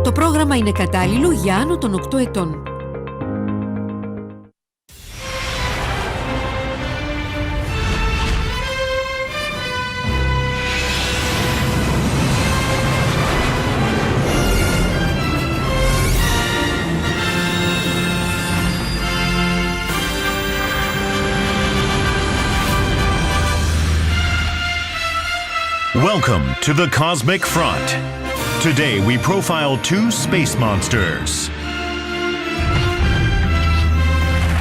Το πρόγραμμα είναι κατάλληλο για άνω των 8 ετών. Welcome to the Cosmic Front. Today we profile two space monsters.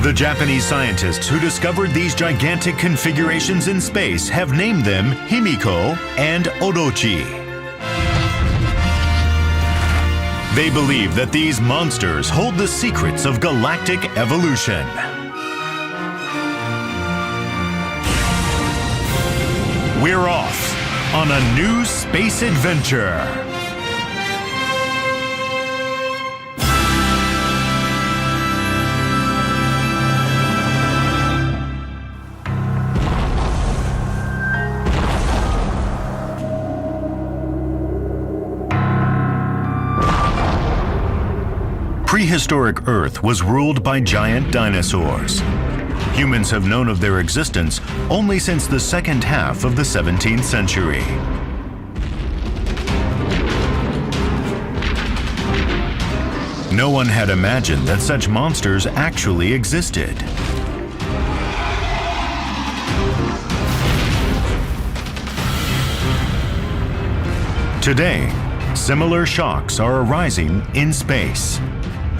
The Japanese scientists who discovered these gigantic configurations in space have named them Hίμiko and Oroτσι. They believe that these monsters hold the secrets of galactic evolution. We're off on a new space adventure. Prehistoric Earth was ruled by giant dinosaurs. Humans have known of their existence only since the second half of the 17th century. No one had imagined that such monsters actually existed. Today, similar shocks are arising in space.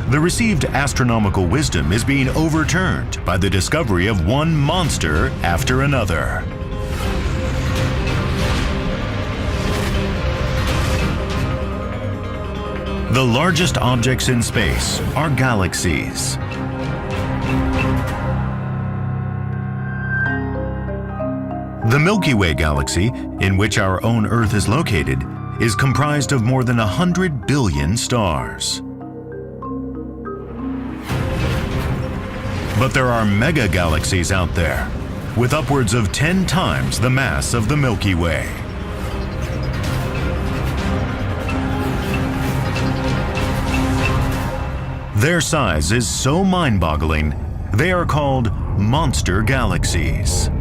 The received astronomical wisdom is being overturned by the discovery of one monster after another. The largest objects in space are galaxies. The Milky Way galaxy, in which our own Earth is located, is comprised of more than 100 billion stars. But there are mega-galaxies out there, with upwards of 10 times the mass of the Milky Way. Their size is so mind-boggling, they are called monster galaxies.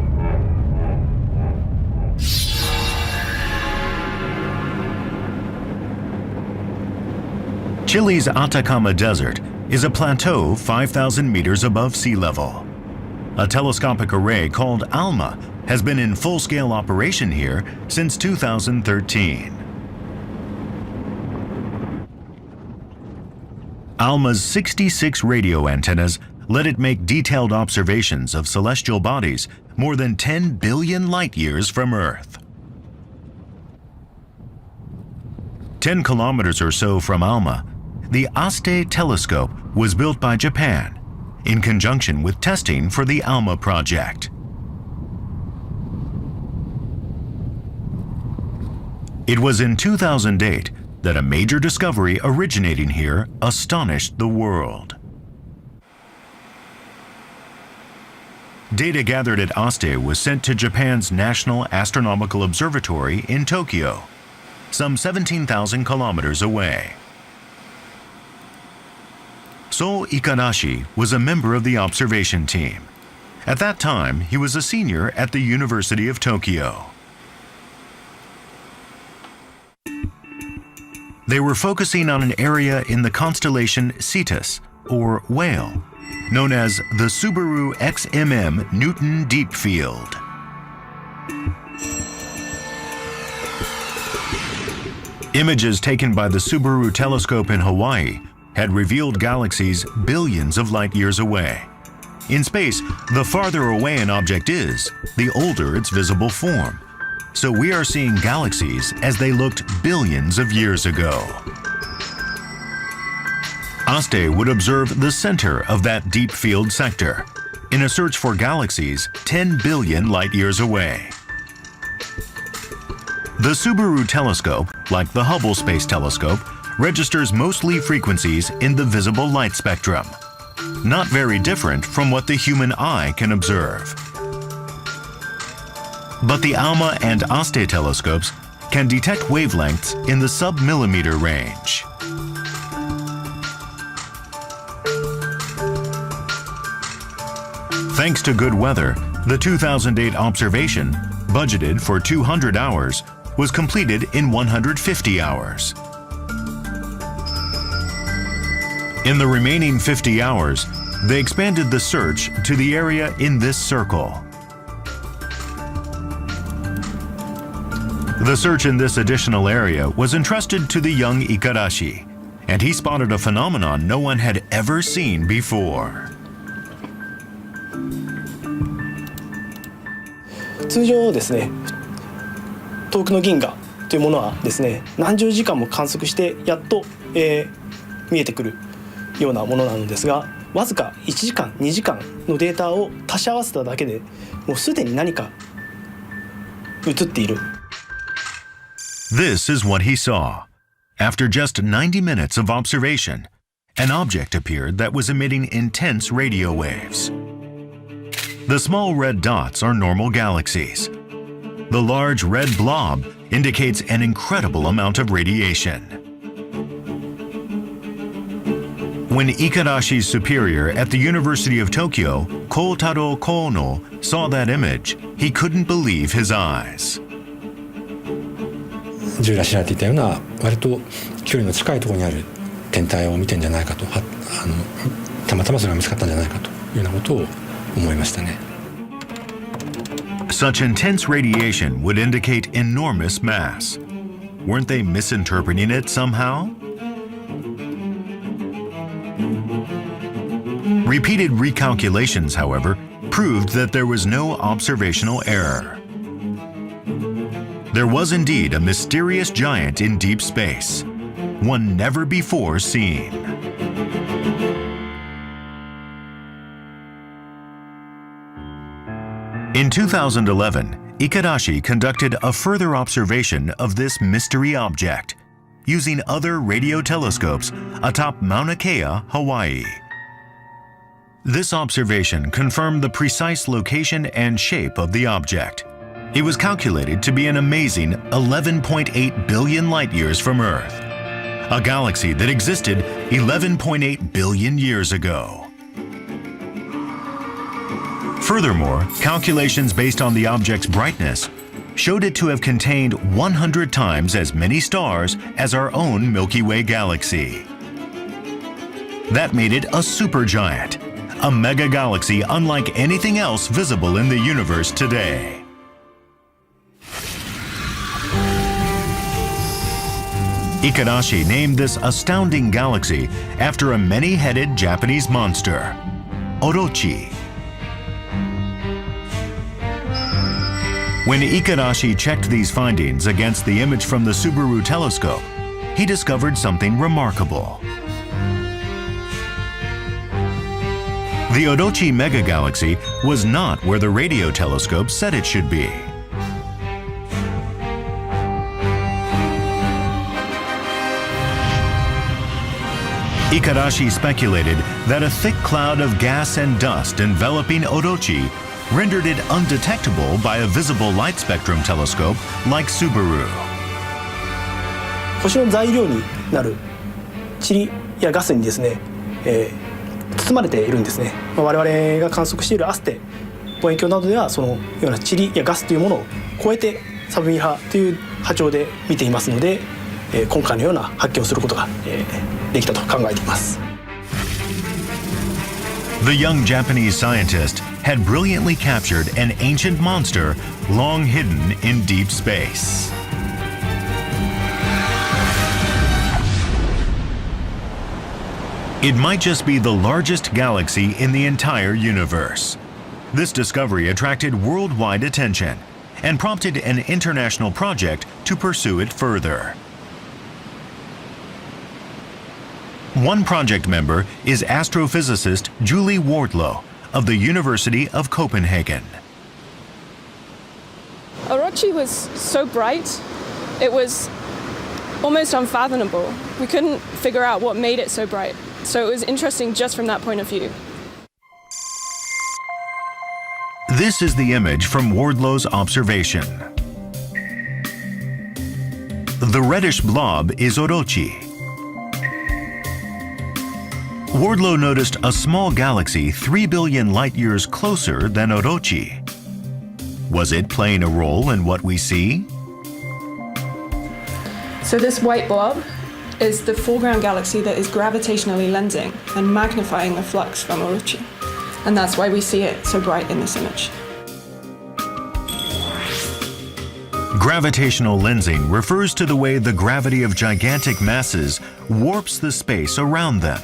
Chile's Atacama Desert is a plateau 5,000 meters above sea level. A telescopic array called ALMA has been in full-scale operation here since 2013. ALMA's 66 radio antennas let it make detailed observations of celestial bodies more than 10 billion light-years from Earth. 10 kilometers or so from ALMA, the ASTE telescope was built by Japan in conjunction with testing for the ALMA project. It was in 2008 that a major discovery originating here astonished the world. Data gathered at ASTE was sent to Japan's National Astronomical Observatory in Tokyo, some 17,000 kilometers away. So Ikarashi was a member of the observation team. At that time, he was a senior at the University of Tokyo. They were focusing on an area in the constellation Cetus, or Whale, known as the Subaru XMM Newton Deep Field. Images taken by the Subaru telescope in Hawaii had revealed galaxies billions of light-years away. In space, the farther away an object is, the older its visible form. So we are seeing galaxies as they looked billions of years ago. ASTE would observe the center of that deep field sector in a search for galaxies 10 billion light-years away. The Subaru telescope, like the Hubble Space Telescope, registers mostly frequencies in the visible light spectrum, not very different from what the human eye can observe. But the ALMA and ASTE telescopes can detect wavelengths in the sub-millimeter range. Thanks to good weather, the 2008 observation, budgeted for 200 hours, was completed in 150 hours. In the remaining 50 hours, they expanded the search to the area in this circle. The search in this additional area was entrusted to the young Ikarashi, and he spotted a phenomenon no one had ever seen before. 通常ですね、遠くの銀河というものはですね、何十時間も観測してやっと、見えてくるようなものなのですが、わずか1時間2時間のデータを足し合わせただけでもうすでに何か映っている。 This is what he saw. After just 90 minutes of observation, an object appeared that was emitting intense radio waves. The small red dots are normal galaxies. The large red blob indicates an incredible amount of radiation. When Ikarashi's superior at the University of Tokyo, Kotaro Kono, saw that image, he couldn't believe his eyes. 従来知られていたような割と距離の近いところにある天体を見てんじゃないかと、たまたまそれが見つかったんじゃないかというようなことを思いましたね。 Such intense radiation would indicate enormous mass. Weren't they misinterpreting it somehow? Repeated recalculations, however, proved that there was no observational error. There was indeed a mysterious giant in deep space, one never before seen. In 2011, Ikarashi conducted a further observation of this mystery object, using other radio telescopes atop Mauna Kea, Hawaii. This observation confirmed the precise location and shape of the object. It was calculated to be an amazing 11.8 billion light-years from Earth, a galaxy that existed 11.8 billion years ago. Furthermore, calculations based on the object's brightness showed it to have contained 100 times as many stars as our own Milky Way galaxy. That made it a supergiant, a mega-galaxy unlike anything else visible in the universe today. Ikarashi named this astounding galaxy after a many-headed Japanese monster, Oroτσι. When Ikarashi checked these findings against the image from the Subaru telescope, he discovered something remarkable. The Oroτσι megagalaxy was not where the radio telescope said it should be. Ikarashi speculated that a thick cloud of gas and dust enveloping Oroτσι rendered it undetectable by a visible light spectrum telescope like Subaru. 星の材料になる塵やガスにですね、包まれているんですね。我々が観測しているアステ望遠鏡などではそのような塵やガスというものを超えてサブミラーという波長で見ていますので、今回のような発見をすることが、できたと考えています。 The young Japanese scientist had brilliantly captured an ancient monster long hidden in deep space. It might just be the largest galaxy in the entire universe. This discovery attracted worldwide attention and prompted an international project to pursue it further. One project member is astrophysicist Julie Wardlow of the University of Copenhagen. Oroτσι was so bright, it was almost unfathomable. We couldn't figure out what made it so bright, so it was interesting just from that point of view. This is the image from Wardlow's observation. The reddish blob is Oroτσι. Wardlow noticed a small galaxy 3 billion light-years closer than Oroτσι. Was it playing a role in what we see? So this white blob is the foreground galaxy that is gravitationally lensing and magnifying the flux from Oroτσι. And that's why we see it so bright in this image. Gravitational lensing refers to the way the gravity of gigantic masses warps the space around them.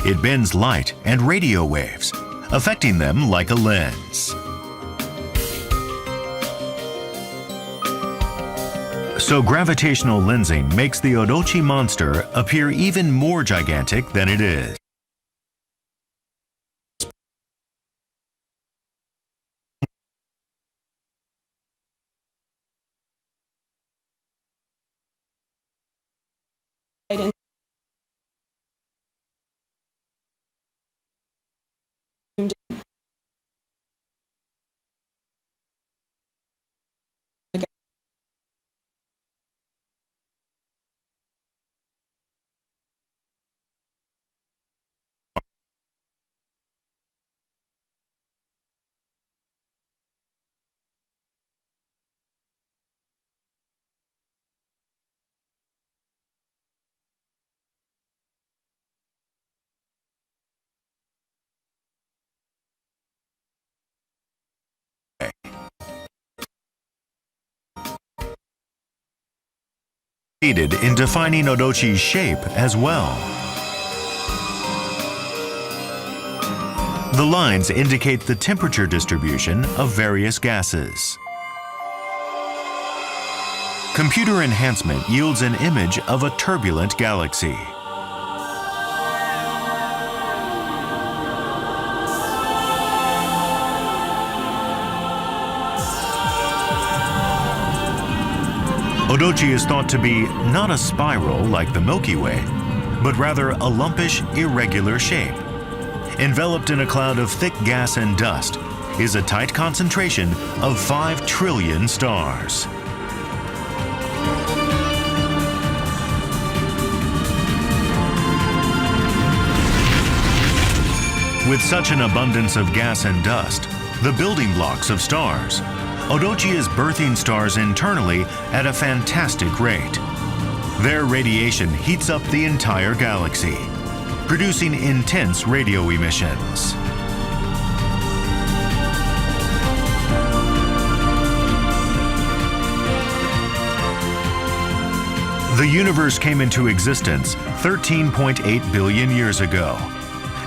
It bends light and radio waves, affecting them like a lens. So gravitational lensing makes the Oroτσι monster appear even more gigantic than it is. In defining Oroczy's shape as well. The lines indicate the temperature distribution of various gases. Computer enhancement yields an image of a turbulent galaxy. Oroczy is thought to be not a spiral like the Milky Way, but rather a lumpish, irregular shape. Enveloped in a cloud of thick gas and dust is a tight concentration of 5 trillion stars. With such an abundance of gas and dust, the building blocks of stars, Oroczy is birthing stars internally at a fantastic rate. Their radiation heats up the entire galaxy, producing intense radio emissions. The universe came into existence 13.8 billion years ago.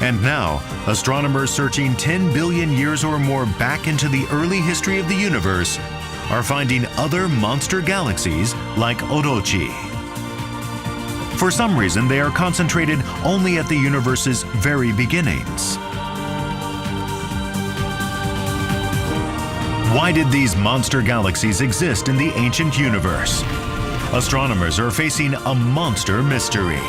And now, astronomers searching 10 billion years or more back into the early history of the universe are finding other monster galaxies like Oroczy. For some reason, they are concentrated only at the universe's very beginnings. Why did these monster galaxies exist in the ancient universe? Astronomers are facing a monster mystery.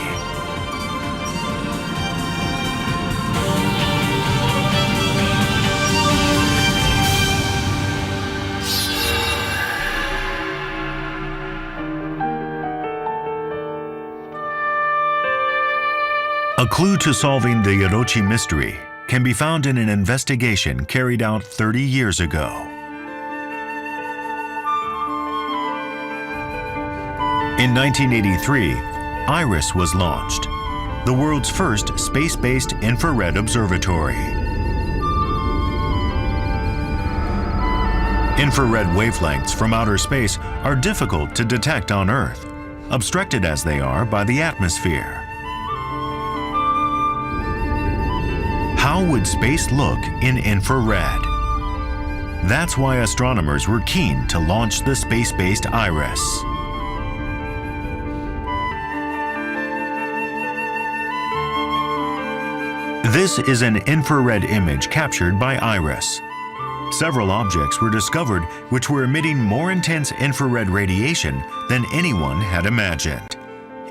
A clue to solving the Oroczy mystery can be found in an investigation carried out 30 years ago. In 1983, IRIS was launched, the world's first space-based infrared observatory. Infrared wavelengths from outer space are difficult to detect on Earth, obstructed as they are by the atmosphere. How would space look in infrared? That's why astronomers were keen to launch the space-based IRIS. This is an infrared image captured by IRIS. Several objects were discovered which were emitting more intense infrared radiation than anyone had imagined.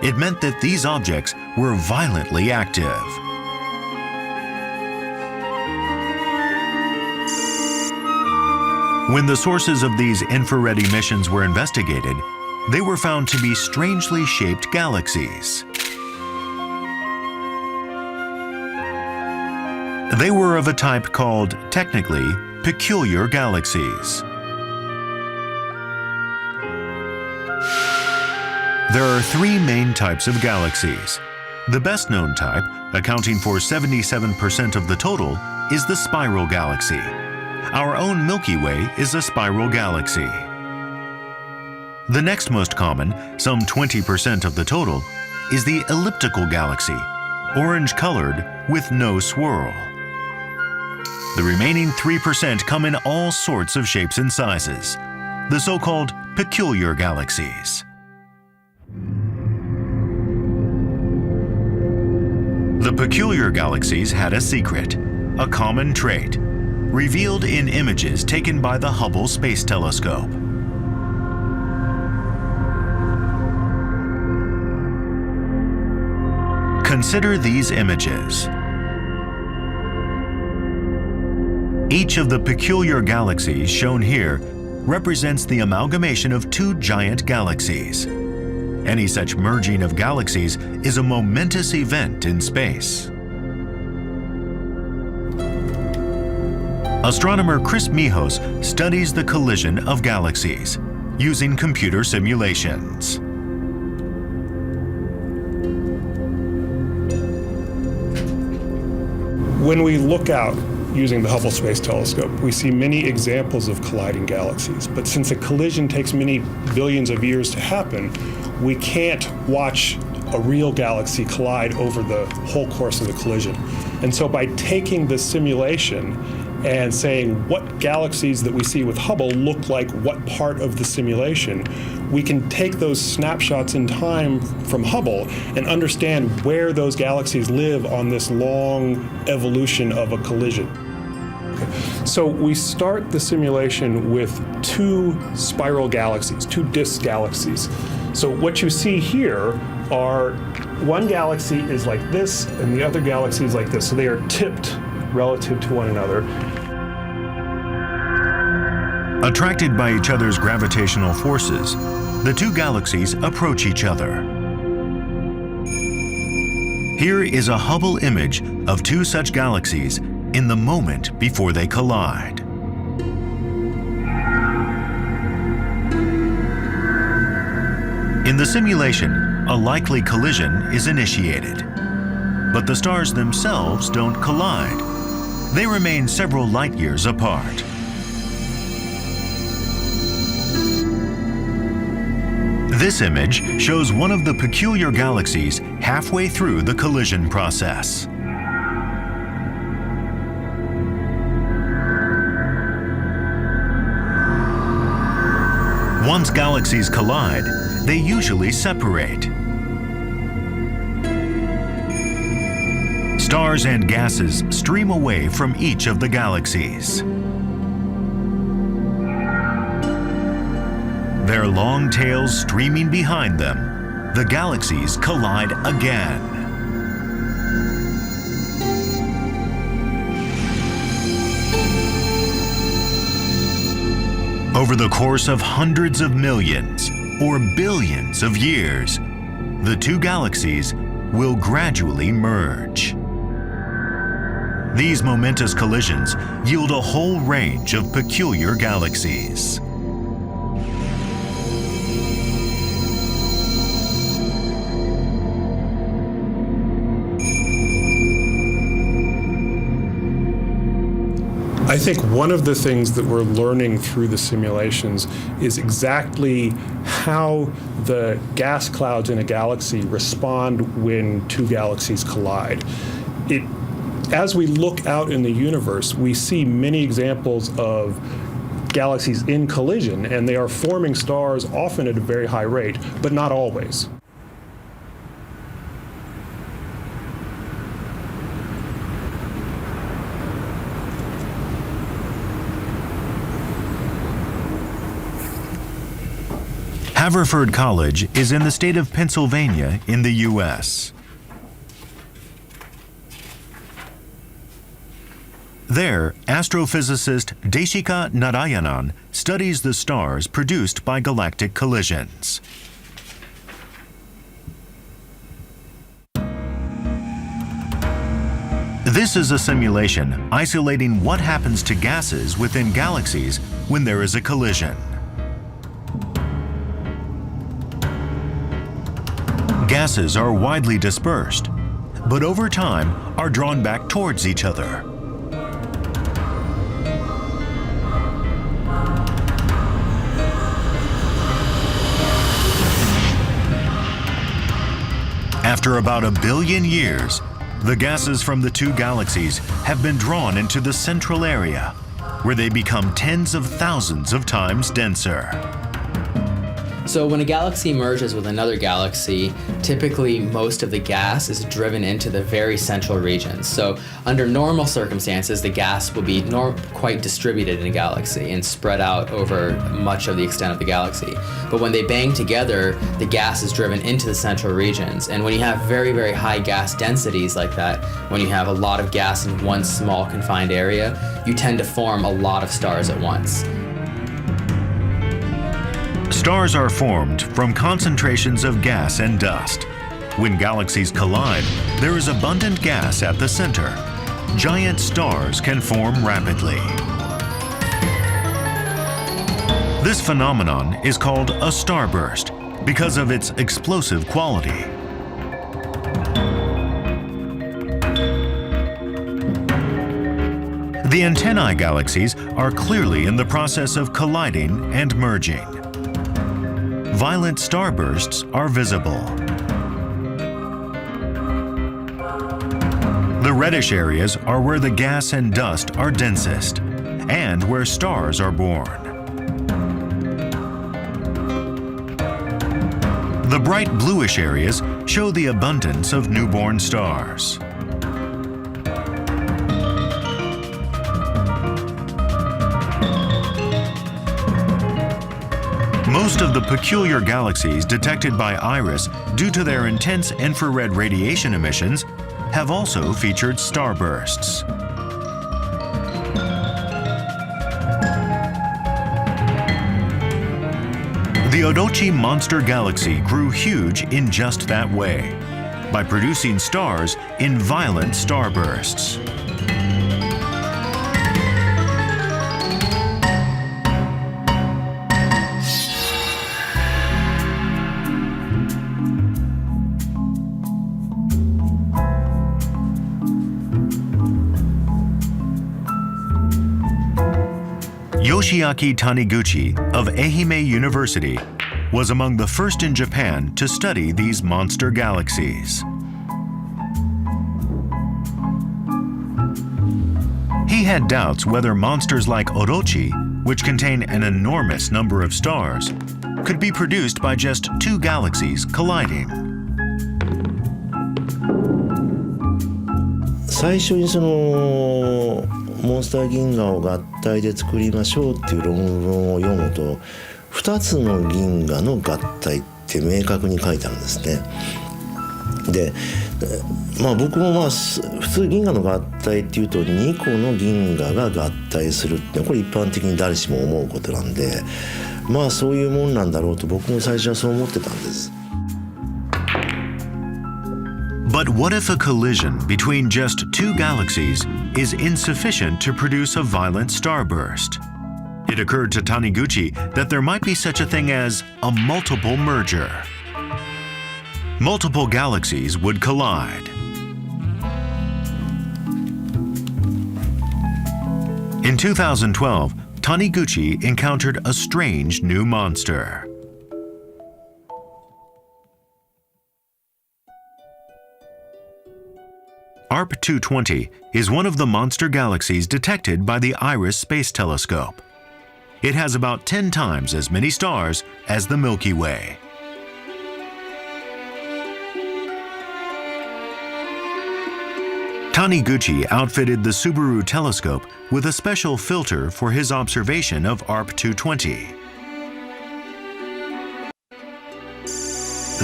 It meant that these objects were violently active. When the sources of these infrared emissions were investigated, they were found to be strangely shaped galaxies. They were of a type called, technically, peculiar galaxies. There are three main types of galaxies. The best-known type, accounting for 77% of the total, is the spiral galaxy. Our own Milky Way is a spiral galaxy. The next most common, some 20% of the total, is the elliptical galaxy, orange-colored with no swirl. The remaining 3% come in all sorts of shapes and sizes, the so-called peculiar galaxies. The peculiar galaxies had a secret, a common trait, revealed in images taken by the Hubble Space Telescope. Consider these images. Each of the peculiar galaxies shown here represents the amalgamation of two giant galaxies. Any such merging of galaxies is a momentous event in space. Astronomer Chris Mijos studies the collision of galaxies using computer simulations. When we look out using the Hubble Space Telescope, we see many examples of colliding galaxies. But since a collision takes many billions of years to happen, we can't watch a real galaxy collide over the whole course of the collision. And so by taking the simulation and saying what galaxies that we see with Hubble look like what part of the simulation, we can take those snapshots in time from Hubble and understand where those galaxies live on this long evolution of a collision. So we start the simulation with two spiral galaxies, two disk galaxies. So what you see here are one galaxy is like this and the other galaxy is like this. So they are tipped relative to one another. Attracted by each other's gravitational forces, the two galaxies approach each other. Here is a Hubble image of two such galaxies in the moment before they collide. In the simulation, a likely collision is initiated. But the stars themselves don't collide. They remain several light years apart. This image shows one of the peculiar galaxies halfway through the collision process. Once galaxies collide, they usually separate. Stars and gases stream away from each of the galaxies. Their long tails streaming behind them, the galaxies collide again. Over the course of hundreds of millions or billions of years, the two galaxies will gradually merge. These momentous collisions yield a whole range of peculiar galaxies. I think one of the things that we're learning through the simulations is exactly how the gas clouds in a galaxy respond when two galaxies collide. As we look out in the universe, we see many examples of galaxies in collision, and they are forming stars often at a very high rate, but not always. Haverford College is in the state of Pennsylvania in the U.S. There, astrophysicist Deshika Narayanan studies the stars produced by galactic collisions. This is a simulation isolating what happens to gases within galaxies when there is a collision. Gases are widely dispersed, but over time are drawn back towards each other. After about 1 billion years, the gases from the two galaxies have been drawn into the central area, where they become tens of thousands of times denser. So when a galaxy merges with another galaxy, typically most of the gas is driven into the very central regions. So under normal circumstances, the gas will be quite distributed in a galaxy and spread out over much of the extent of the galaxy. But when they bang together, the gas is driven into the central regions. And when you have very, very high gas densities like that, when you have a lot of gas in one small confined area, you tend to form a lot of stars at once. Stars are formed from concentrations of gas and dust. When galaxies collide, there is abundant gas at the center. Giant stars can form rapidly. This phenomenon is called a starburst because of its explosive quality. The antennae galaxies are clearly in the process of colliding and merging. Violent starbursts are visible. The reddish areas are where the gas and dust are densest and where stars are born. The bright bluish areas show the abundance of newborn stars. Most of the peculiar galaxies detected by IRIS due to their intense infrared radiation emissions have also featured starbursts. The Oroτσι monster galaxy grew huge in just that way, by producing stars in violent starbursts. Yoshiaki Taniguchi of Ehime University was among the first in Japan to study these monster galaxies. He had doubts whether monsters like Oroτσι, which contain an enormous number of stars, could be produced by just two galaxies colliding. 最初にモンスター銀河を合体で作りましょうっていう論文を読むと2つの銀河の合体って明確に書いてあるんですね。で、僕も普通銀河の合体っていうと2個の銀河が合体するってこれ一般的に誰しも思うことなんでそういうもんなんだろうと僕も最初はそう思ってたんです。But what if a collision between just two galaxies is insufficient to produce a violent starburst? It occurred to Taniguchi that there might be such a thing as a multiple merger. Multiple galaxies would collide. In 2012, Taniguchi encountered a strange new monster. ARP-220 is one of the monster galaxies detected by the IRIS Space Telescope. It has about 10 times as many stars as the Milky Way. Taniguchi outfitted the Subaru telescope with a special filter for his observation of ARP-220.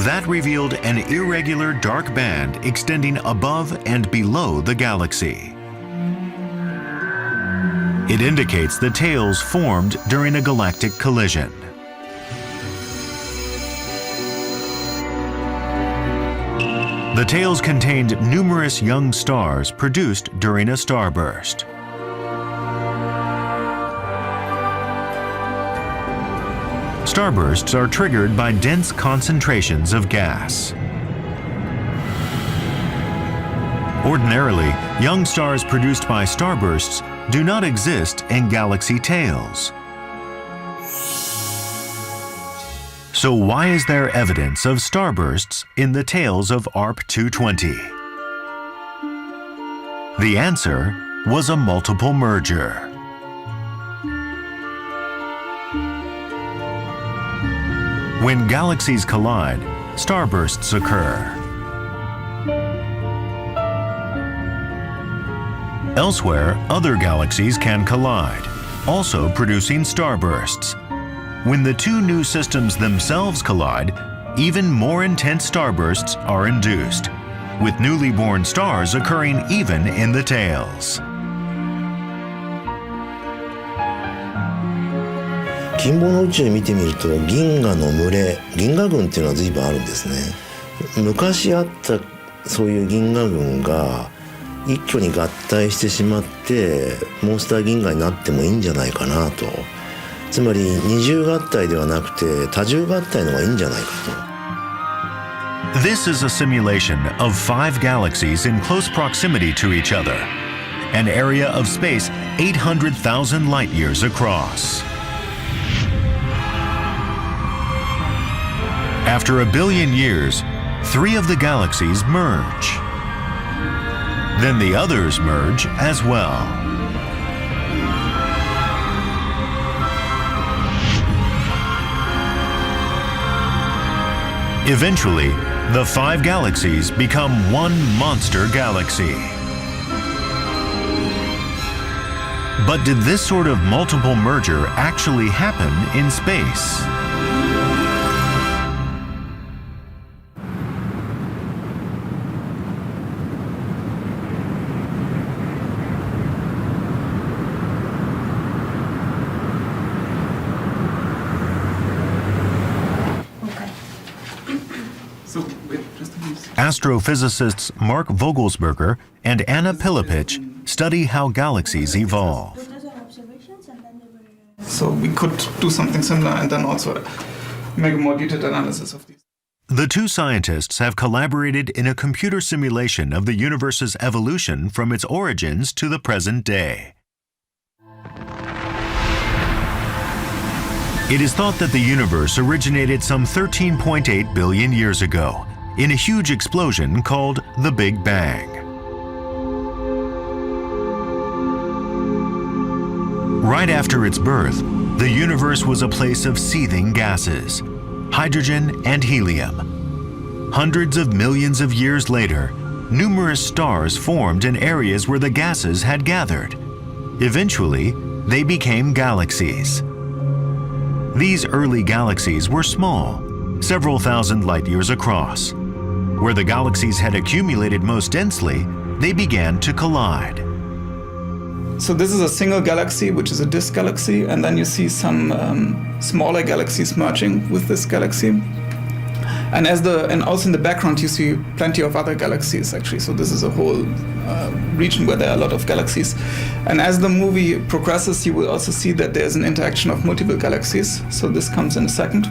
That revealed an irregular dark band extending above and below the galaxy. It indicates the tails formed during a galactic collision. The tails contained numerous young stars produced during a starburst. Starbursts are triggered by dense concentrations of gas. Ordinarily, young stars produced by starbursts do not exist in galaxy tails. So why is there evidence of starbursts in the tails of ARP-220? The answer was a multiple merger. When galaxies collide, starbursts occur. Elsewhere, other galaxies can collide, also producing starbursts. When the two new systems themselves collide, even more intense starbursts are induced, with newly born stars occurring even in the tails. 近傍の宇宙を見てみると銀河の群れ、銀河群っていうのは随分あるんですね。昔あったそういう銀河群が一挙に合体してしまってモンスター銀河になってもいいんじゃないかなと。つまり二重合体ではなくて多重合体の方がいいんじゃないかと。 This is a simulation of 5 galaxies in close proximity to each other, an area of space 800,000 light years across. After a billion years, 3 of the galaxies merge. Then the others merge as well. Eventually, the 5 galaxies become one monster galaxy. But did this sort of multiple merger actually happen in space? Astrophysicists Mark Vogelsberger and Anna Pilipich study how galaxies evolve. So we could do something similar and then also make a more detailed analysis of these. The two scientists have collaborated in a computer simulation of the universe's evolution from its origins to the present day. It is thought that the universe originated some 13.8 billion years ago in a huge explosion called the Big Bang. Right after its birth, the universe was a place of seething gases, hydrogen and helium. Hundreds of millions of years later, numerous stars formed in areas where the gases had gathered. Eventually, they became galaxies. These early galaxies were small, several thousand light years across. Where the galaxies had accumulated most densely, they began to collide. So this is a single galaxy, which is a disk galaxy, and then you see some smaller galaxies merging with this galaxy. And also in the background you see plenty of other galaxies actually. So this is a whole region where there are a lot of galaxies. And as the movie progresses, you will also see that there's an interaction of multiple galaxies. So this comes in a second.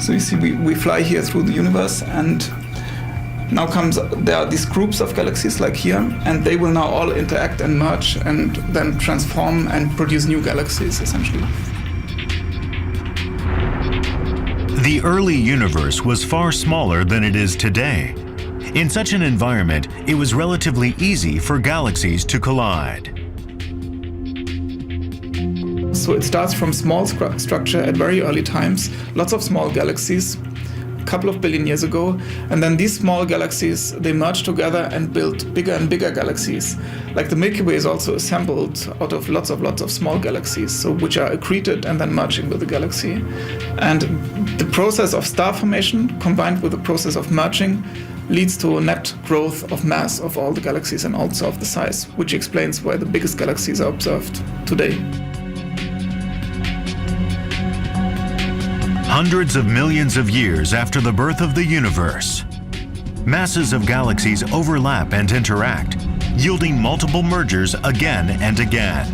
So you see we fly here through the universe, and now there are these groups of galaxies like here, and they will now all interact and merge and then transform and produce new galaxies essentially. The early universe was far smaller than it is today. In such an environment, it was relatively easy for galaxies to collide. So it starts from small structure at very early times, lots of small galaxies, couple of billion years ago, and then these small galaxies, they merge together and build bigger and bigger galaxies. Like the Milky Way is also assembled out of lots of small galaxies, so which are accreted and then merging with the galaxy. And the process of star formation combined with the process of merging leads to a net growth of mass of all the galaxies and also of the size, which explains why the biggest galaxies are observed today. Hundreds of millions of years after the birth of the universe, masses of galaxies overlap and interact, yielding multiple mergers again and again.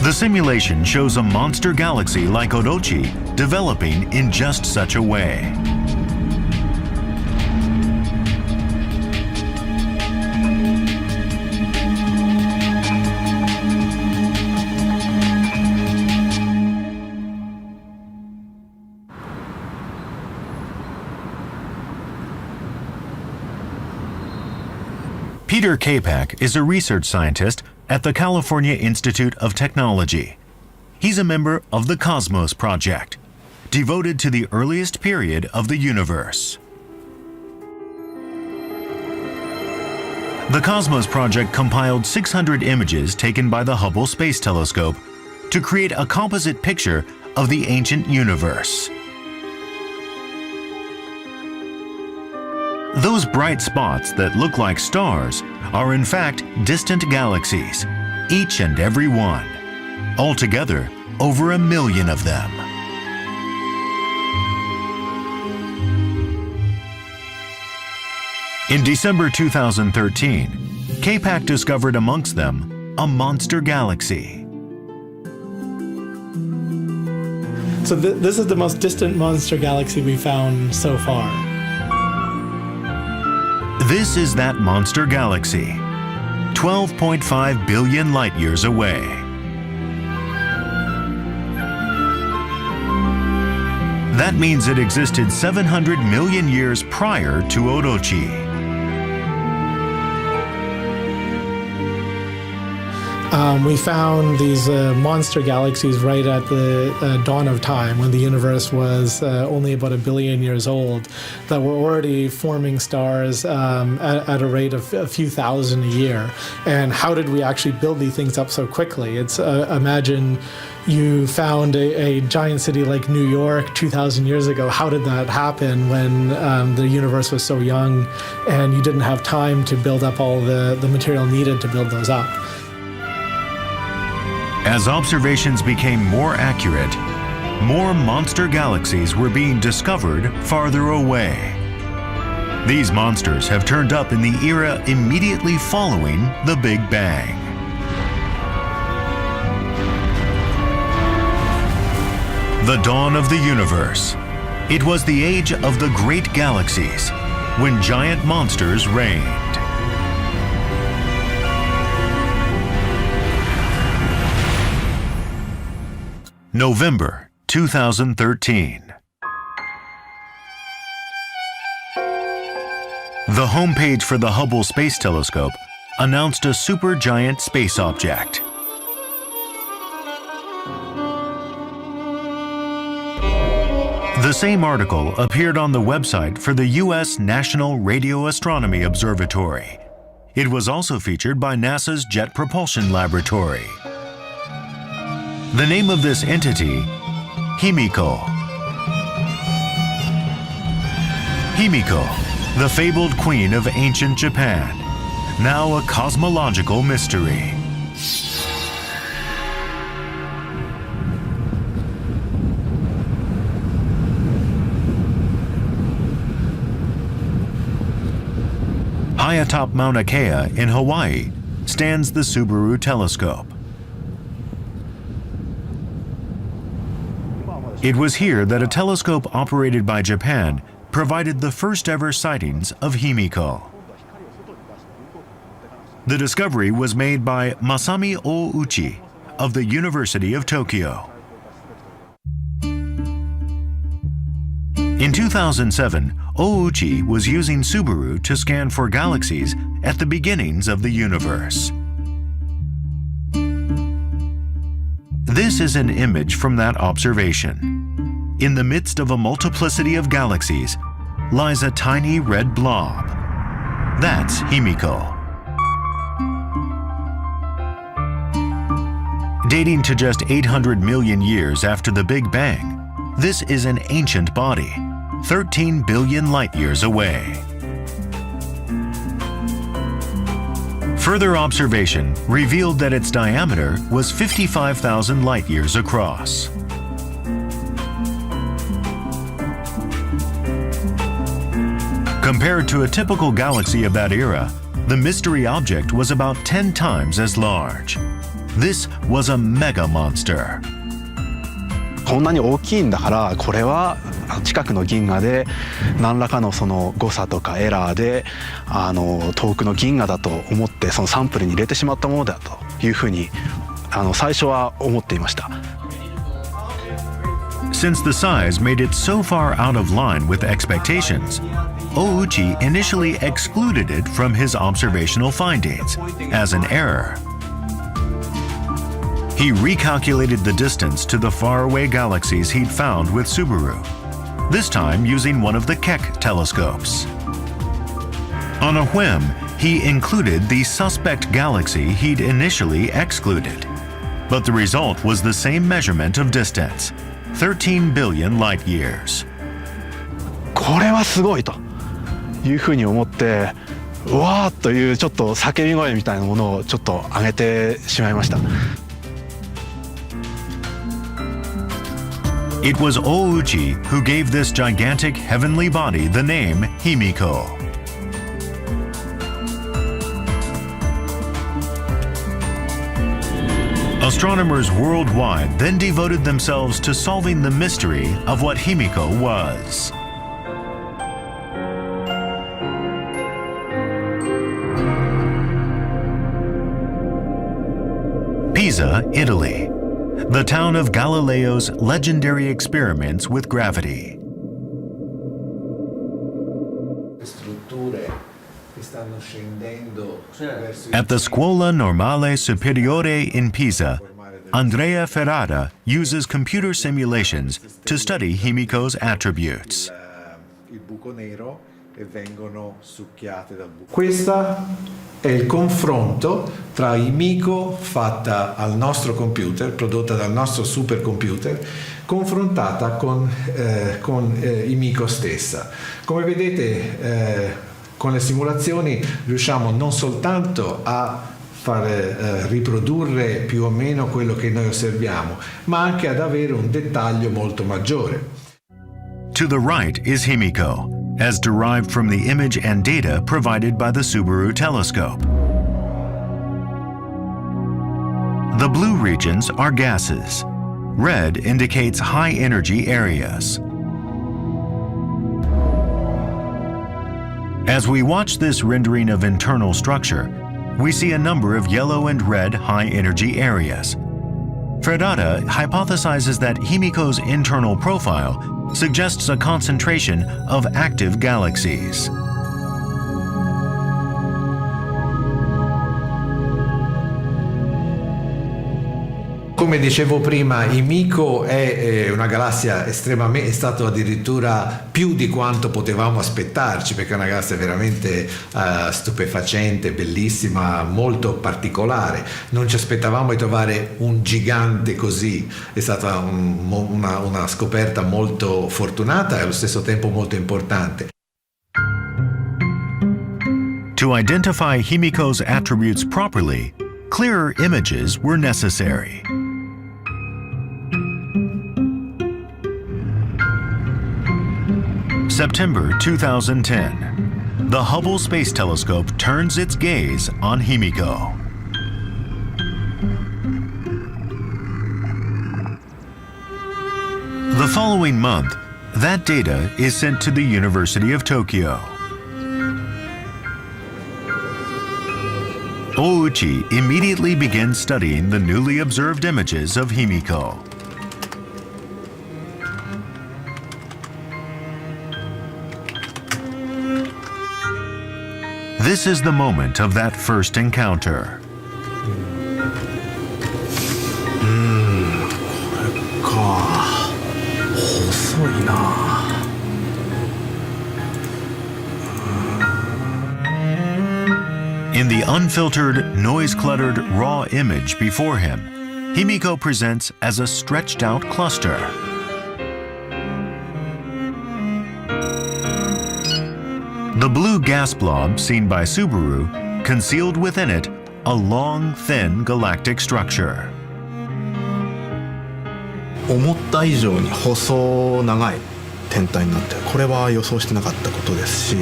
The simulation shows a monster galaxy like Oroτσι developing in just such a way. Peter Kapak is a research scientist at the California Institute of Technology. He's a member of the Cosmos Project, devoted to the earliest period of the universe. The Cosmos Project compiled 600 images taken by the Hubble Space Telescope to create a composite picture of the ancient universe. Those bright spots that look like stars are in fact distant galaxies, each and every one. Altogether, over 1 million of them. In December 2013, Kapak discovered amongst them a monster galaxy. So this is the most distant monster galaxy we found so far. This is that monster galaxy, 12.5 billion light-years away. That means it existed 700 million years prior to Oroτσι. We found these monster galaxies right at the dawn of time, when the universe was only about 1 billion years old, that were already forming stars at a rate of a few thousand a year. And how did we actually build these things up so quickly? It's imagine you found a giant city like New York 2,000 years ago. How did that happen when the universe was so young and you didn't have time to build up all the material needed to build those up? As observations became more accurate, more monster galaxies were being discovered farther away. These monsters have turned up in the era immediately following the Big Bang. The dawn of the universe. It was the age of the great galaxies, when giant monsters reigned. November 2013. The homepage for the Hubble Space Telescope announced a supergiant space object. The same article appeared on the website for the U.S. National Radio Astronomy Observatory. It was also featured by NASA's Jet Propulsion Laboratory. The name of this entity, Hίμικο. Hίμikō, the fabled queen of ancient Japan, now a cosmological mystery. High atop Mauna Kea in Hawaii stands the Subaru telescope. It was here that a telescope operated by Japan provided the first ever sightings of Hίμikō. The discovery was made by Masami Ouchi of the University of Tokyo. In 2007, Ouchi was using Subaru to scan for galaxies at the beginnings of the universe. This is an image from that observation. In the midst of a multiplicity of galaxies lies a tiny red blob. That's Hίμikō. Dating to just 800 million years after the Big Bang, this is an ancient body, 13 billion light-years away. Further observation revealed that its diameter was 55,000 light-years across. Compared to a typical galaxy of that era, the mystery object was about 10 times as large. This was a mega monster. こんなに大きいんだからこれは近くの銀河で何らかのその誤差とかエラーで遠くの銀河だと思ってそのサンプルに入れてしまったものだというふうに最初は思っていました。Since the size made it so far out of line with expectations, Oroτσι initially excluded it from his observational findings as an error. He recalculated the distance to the faraway galaxies he'd found with Subaru, this time using one of the Keck telescopes. On a whim, he included the suspect galaxy he'd initially excluded. But the result was the same measurement of distance, 13 billion light years. これはすごいというふうに思って、うわーというちょっと叫び声みたいなものをちょっと上げてしまいました。It was Oroτσι who gave this gigantic heavenly body the name Hίμikο. Astronomers worldwide then devoted themselves to solving the mystery of what Hίμikο was. Pisa, Italy. The town of Galileo's legendary experiments with gravity. At the Scuola Normale Superiore in Pisa, Andrea Ferrara uses computer simulations to study Hίμiko's attributes. Questo è il confronto tra Hίμikο fatta al nostro computer, prodotta dal nostro supercomputer, confrontata con Hίμikο stessa. Come vedete, con le simulazioni riusciamo non soltanto a far riprodurre più o meno quello che noi osserviamo, ma anche ad avere un dettaglio molto maggiore. To the right is Hίμikο, as derived from the image and data provided by the Subaru telescope. The blue regions are gases. Red indicates high-energy areas. As we watch this rendering of internal structure, we see a number of yellow and red high-energy areas. Ferrara hypothesizes that Hίμiko's internal profile suggests a concentration of active galaxies. Come dicevo prima, Hίμikο è una galassia estremamente, è stato addirittura più di quanto potevamo aspettarci, perché è una galassia veramente stupefacente, bellissima, molto particolare. Non ci aspettavamo di trovare un gigante così, è stata una scoperta molto fortunata e allo stesso tempo molto importante. To identify Hίμiko's attributes properly, clearer images were necessary. September 2010. The Hubble Space Telescope turns its gaze on Hίμikο. The following month, that data is sent to the University of Tokyo. Oroτσι immediately begins studying the newly observed images of Hίμikο. This is the moment of that first encounter. In the unfiltered, noise-cluttered, raw image before him, Hίμikο presents as a stretched-out cluster. The blue gas blob seen by Subaru concealed within it a long, thin galactic structure. 思った以上に細長い天体になって、これは予想してなかったことですし、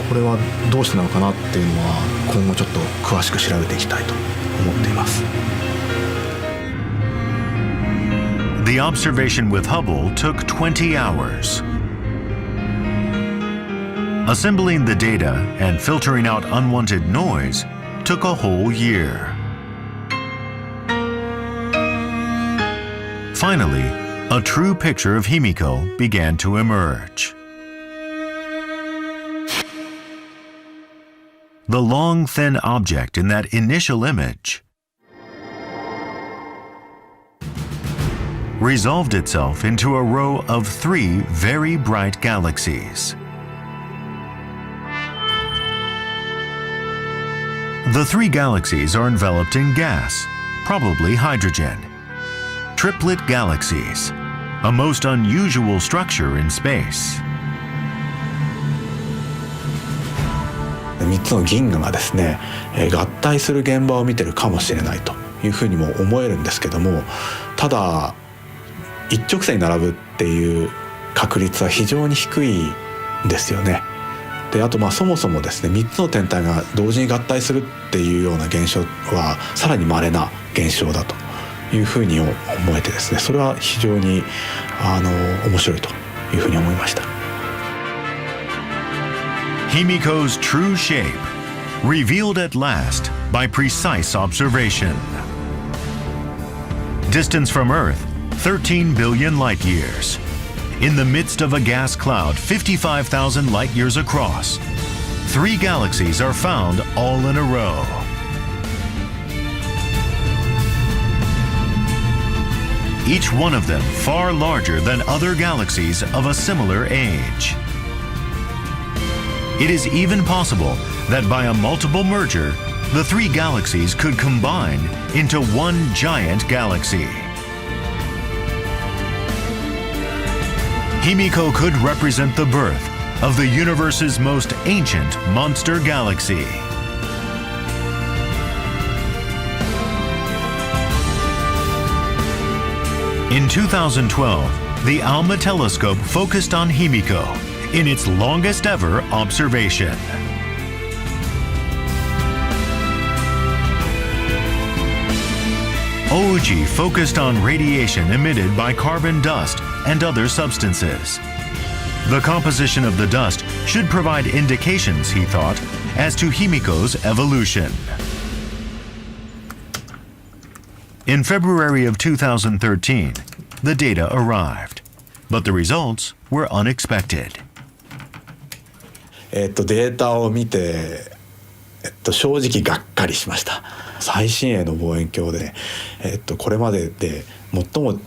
これはどうしてなのかなっていうのは今後ちょっと詳しく調べていきたいと思っています。The observation with Hubble took 20 hours. Assembling the data and filtering out unwanted noise took a whole year. Finally, a true picture of Hίμικο began to emerge. The long, thin object in that initial image resolved itself into a row of 3 very bright galaxies. The 3 galaxies are enveloped in gas, probably hydrogen. Triplet galaxies, a most unusual structure in space. 3つの銀河がですね、合体する現場を見てるかもしれないというふうにも思えるんですけども、ただ一直線に並ぶっていう確率は非常に低いんですよね。で、あとそもそもですね、3つの天体が同時に合体するっていうような現象はさらに稀な現象だというふうに思えてですね、それは非常に面白いというふうに思いました。Hίμικo's true shape, revealed at last by precise observation. Distance from Earth, 13 billion light years. In the midst of a gas cloud 55,000 light years across, 3 galaxies are found all in a row. Each one of them far larger than other galaxies of a similar age. It is even possible that by a multiple merger, the 3 galaxies could combine into one giant galaxy. Hίμικο could represent the birth of the universe's most ancient monster galaxy. In 2012, the ALMA telescope focused on Hίμικο in its longest ever observation. Oji focused on radiation emitted by carbon dust and other substances. The composition of the dust should provide indications, he thought, as to Hίμικo's evolution. In February of 2013, the data arrived, but the results were unexpected. データを見て、正直がっかりしました。最新鋭の望遠鏡で、これまでで最も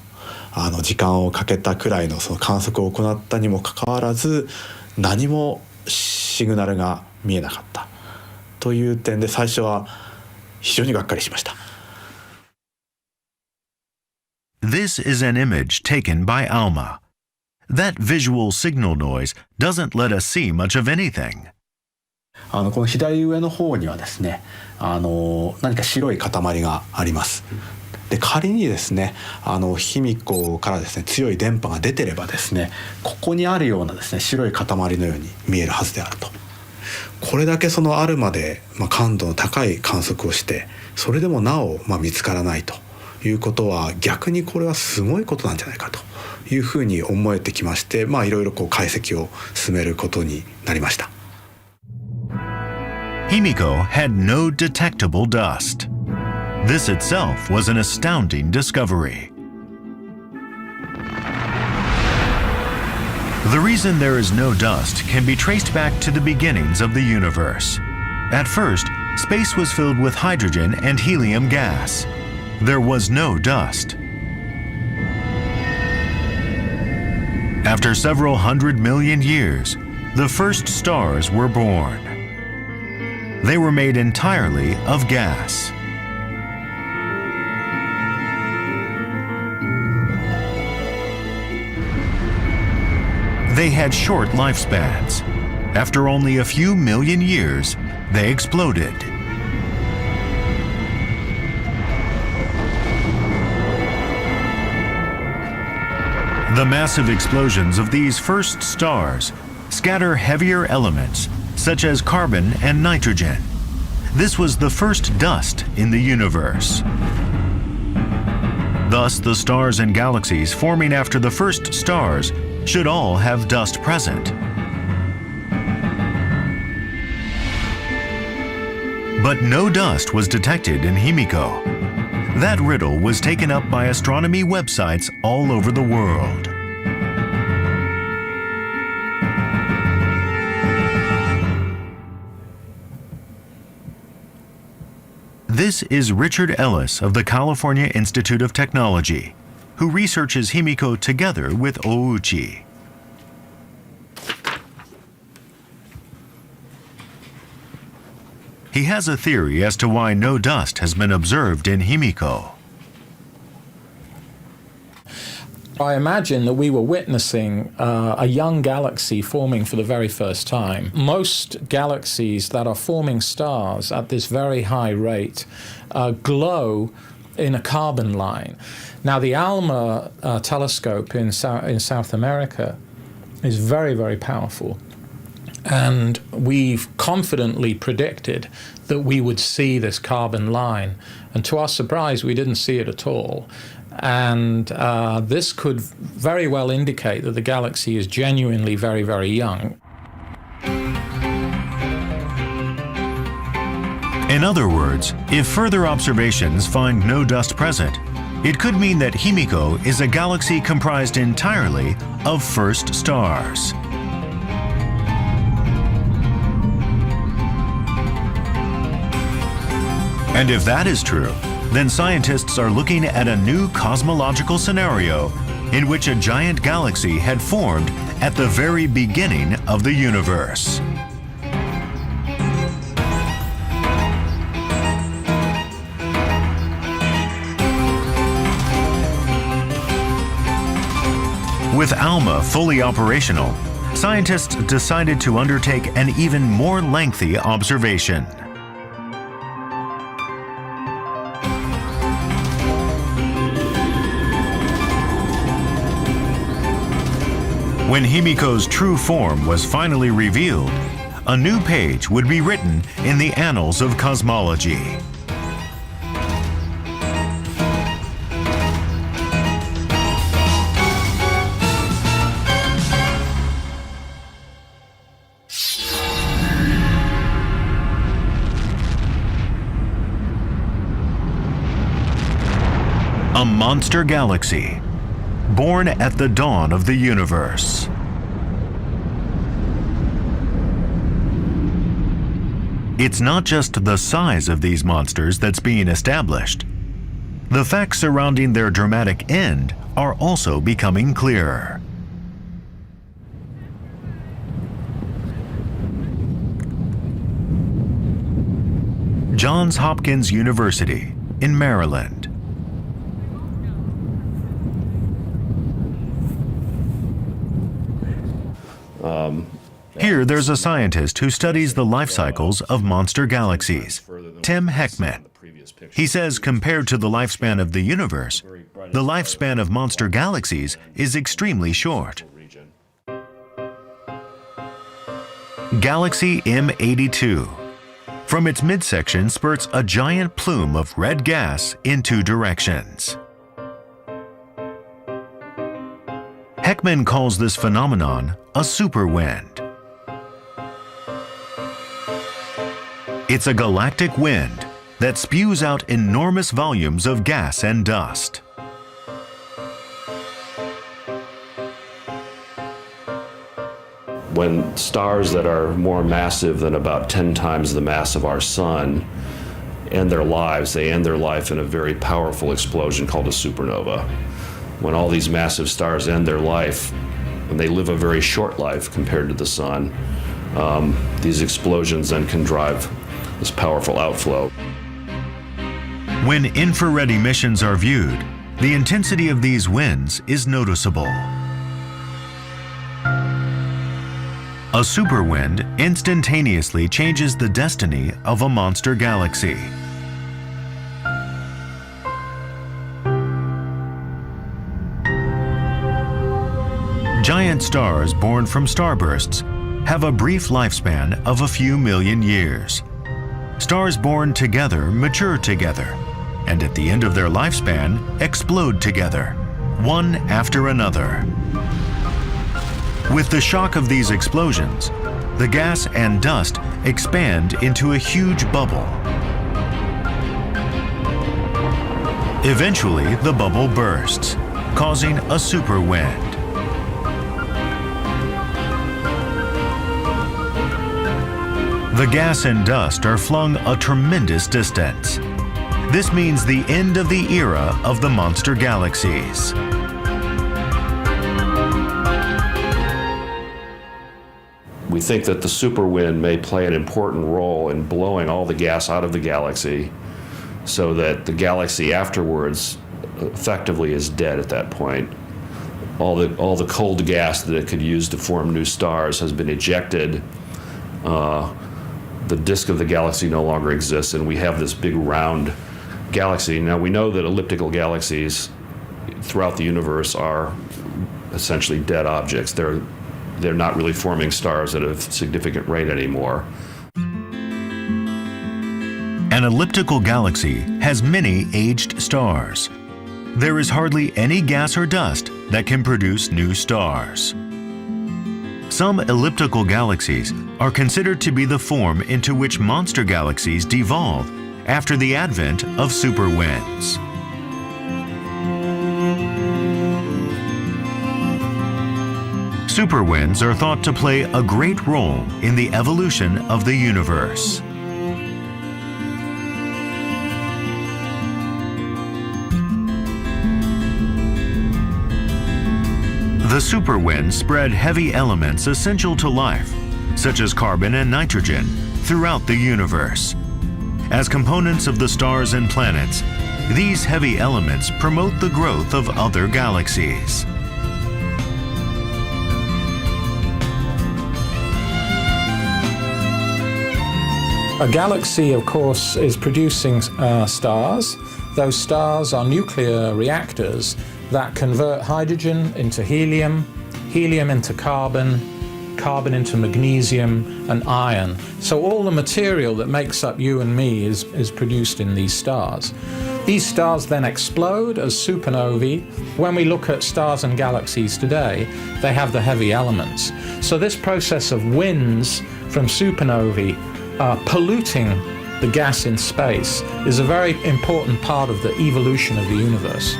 時間をかけたくらいのその観測を行ったにもかかわらず、何もシグナルが見えなかったという点で、最初は非常にがっかりしました。This is an image taken by ALMA. That visual signal noise doesn't let us see much of anything. この左上の方にはですね、何か白い塊があります。で、仮にですね、卑弥呼からですね、強い電波が出てればですね、ここにあるようなですね、白い塊のように見えるはずであると。これだけそのあるまで、感度の高い観測をして、それでもなお、見つからないということは、逆にこれはすごいことなんじゃないかというふうに思えてきまして、いろいろ解析を進めることになりました。Hίμικo had no detectable dust. This itself was an astounding discovery. The reason there is no dust can be traced back to the beginnings of the universe. At first, space was filled with hydrogen and helium gas. There was no dust. After several 100 million years, the first stars were born. They were made entirely of gas. They had short lifespans. After only a few million years, they exploded. The massive explosions of these first stars scatter heavier elements, such as carbon and nitrogen. This was the first dust in the universe. Thus, the stars and galaxies forming after the first stars should all have dust present. But no dust was detected in Hίμικο. That riddle was taken up by astronomy websites all over the world. This is Richard Ellis of the California Institute of Technology, who researches Hίμικο together with Oroτσι. He has a theory as to why no dust has been observed in Hίμικο. I imagine that we were witnessing a young galaxy forming for the very first time. Most galaxies that are forming stars at this very high rate glow in a carbon line. Now, the ALMA telescope in South America is very, very powerful. And we've confidently predicted that we would see this carbon line. And to our surprise, we didn't see it at all. And this could very well indicate that the galaxy is genuinely very, very young. In other words, if further observations find no dust present, it could mean that Hίμικο is a galaxy comprised entirely of first stars. And if that is true, then scientists are looking at a new cosmological scenario in which a giant galaxy had formed at the very beginning of the universe. With ALMA fully operational, scientists decided to undertake an even more lengthy observation. When Hίμικо's true form was finally revealed, a new page would be written in the annals of cosmology. A monster galaxy, born at the dawn of the universe. It's not just the size of these monsters that's being established. The facts surrounding their dramatic end are also becoming clearer. Johns Hopkins University in Maryland. Here, there's a scientist who studies the life cycles of monster galaxies, Tim Heckman. He says compared to the lifespan of the universe, the lifespan of monster galaxies is extremely short. Galaxy M82. From its midsection spurts a giant plume of red gas in two directions. Heckman calls this phenomenon a superwind. It's a galactic wind that spews out enormous volumes of gas and dust. When stars that are more massive than about 10 times the mass of our sun end their lives, they end their life in a very powerful explosion called a supernova. When all these massive stars end their life, and they live a very short life compared to the sun, these explosions then can drive this powerful outflow. When infrared emissions are viewed, the intensity of these winds is noticeable. A superwind instantaneously changes the destiny of a monster galaxy. Giant stars born from starbursts have a brief lifespan of a few million years. Stars born together mature together, and at the end of their lifespan explode together, one after another. With the shock of these explosions, the gas and dust expand into a huge bubble. Eventually, the bubble bursts, causing a superwind. The gas and dust are flung a tremendous distance. This means the end of the era of the monster galaxies. We think that the superwind may play an important role in blowing all the gas out of the galaxy so that the galaxy afterwards effectively is dead at that point. All the cold gas that it could use to form new stars has been ejected. The disk of the galaxy no longer exists, and we have this big round galaxy. Now, we know that elliptical galaxies throughout the universe are essentially dead objects. They're not really forming stars at a significant rate anymore. An elliptical galaxy has many aged stars. There is hardly any gas or dust that can produce new stars. Some elliptical galaxies are considered to be the form into which monster galaxies devolve after the advent of superwinds. Superwinds are thought to play a great role in the evolution of the universe. The superwinds spread heavy elements essential to life, such as carbon and nitrogen, throughout the universe. As components of the stars and planets, these heavy elements promote the growth of other galaxies. A galaxy, of course, is producing stars. Those stars are nuclear reactors that convert hydrogen into helium, helium into carbon, carbon into magnesium and iron. So all the material that makes up you and me is produced in these stars. These stars then explode as supernovae. When we look at stars and galaxies today, they have the heavy elements. So this process of winds from supernovae polluting the gas in space is a very important part of the evolution of the universe.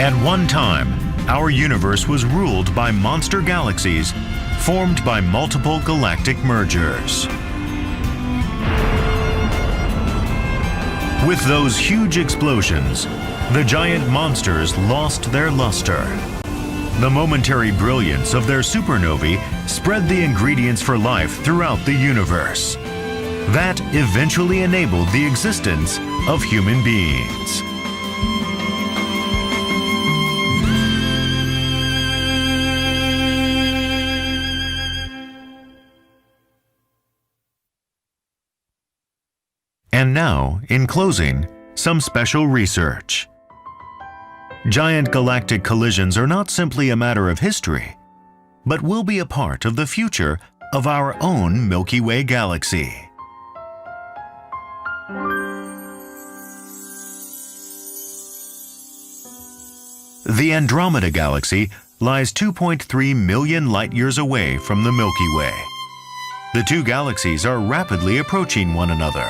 At one time, our universe was ruled by monster galaxies formed by multiple galactic mergers. With those huge explosions, the giant monsters lost their luster. The momentary brilliance of their supernovae spread the ingredients for life throughout the universe. That eventually enabled the existence of human beings. And now, in closing, some special research. Giant galactic collisions are not simply a matter of history, but will be a part of the future of our own Milky Way galaxy. The Andromeda Galaxy lies 2.3 million light-years away from the Milky Way. The two galaxies are rapidly approaching one another.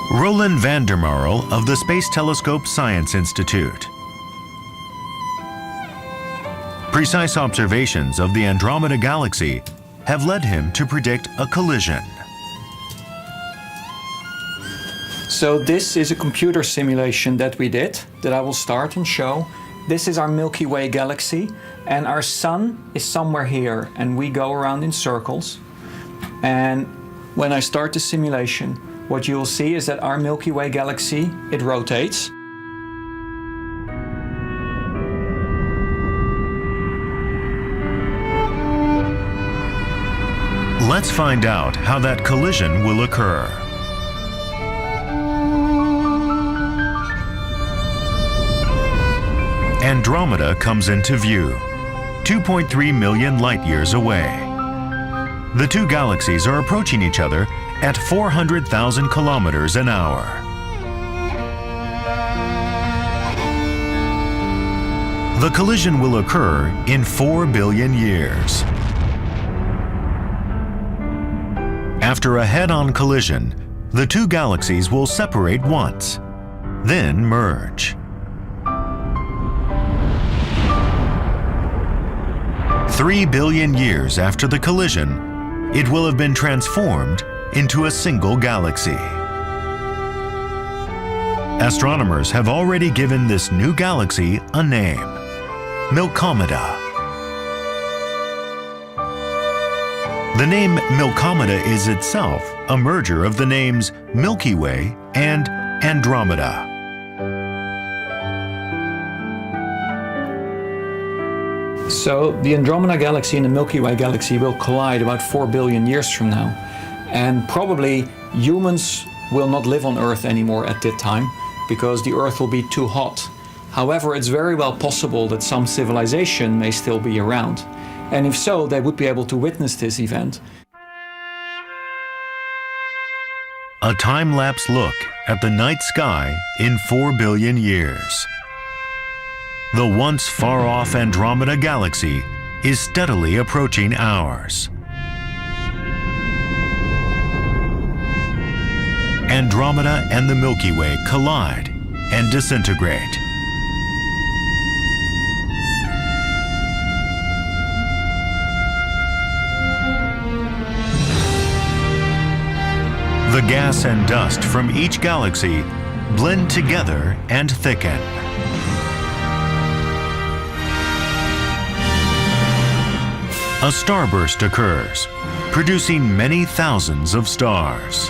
Roland van der Marel of the Space Telescope Science Institute. Precise observations of the Andromeda Galaxy have led him to predict a collision. So this is a computer simulation that we did, that I will start and show. This is our Milky Way galaxy, and our sun is somewhere here, and we go around in circles. And when I start the simulation, what you will see is that our Milky Way galaxy, it rotates. Let's find out how that collision will occur. Andromeda comes into view, 2.3 million light-years away. The two galaxies are approaching each other at 400,000 kilometers an hour. The collision will occur in 4 billion years. After a head-on collision, the two galaxies will separate once, then merge. 3 billion years after the collision, it will have been transformed into a single galaxy. Astronomers have already given this new galaxy a name, Milkomeda. The name Milkomeda is itself a merger of the names Milky Way and Andromeda. So the Andromeda Galaxy and the Milky Way Galaxy will collide about 4 billion years from now. And probably humans will not live on Earth anymore at that time because the Earth will be too hot. However, it's very well possible that some civilization may still be around. And if so, they would be able to witness this event. A time-lapse look at the night sky in 4 billion years. The once far-off Andromeda Galaxy is steadily approaching ours. Andromeda and the Milky Way collide and disintegrate. The gas and dust from each galaxy blend together and thicken. A starburst occurs, producing many thousands of stars.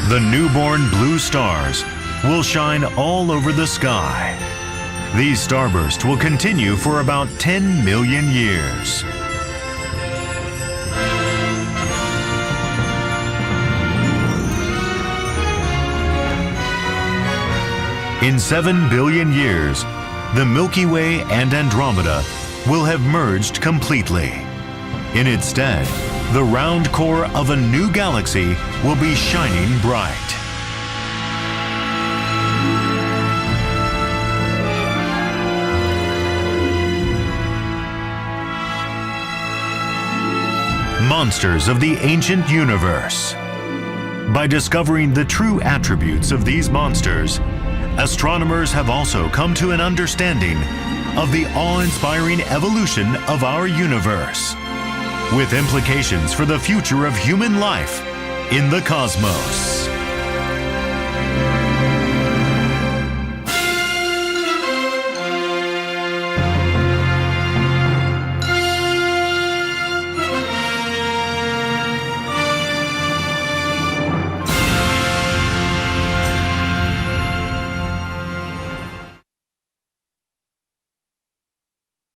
The newborn blue stars will shine all over the sky. These starbursts will continue for about 10 million years. In 7 billion years, the Milky Way and Andromeda will have merged completely. In its stead, the round core of a new galaxy will be shining bright. Monsters of the ancient universe. By discovering the true attributes of these monsters, astronomers have also come to an understanding of the awe-inspiring evolution of our universe, with implications for the future of human life in the cosmos.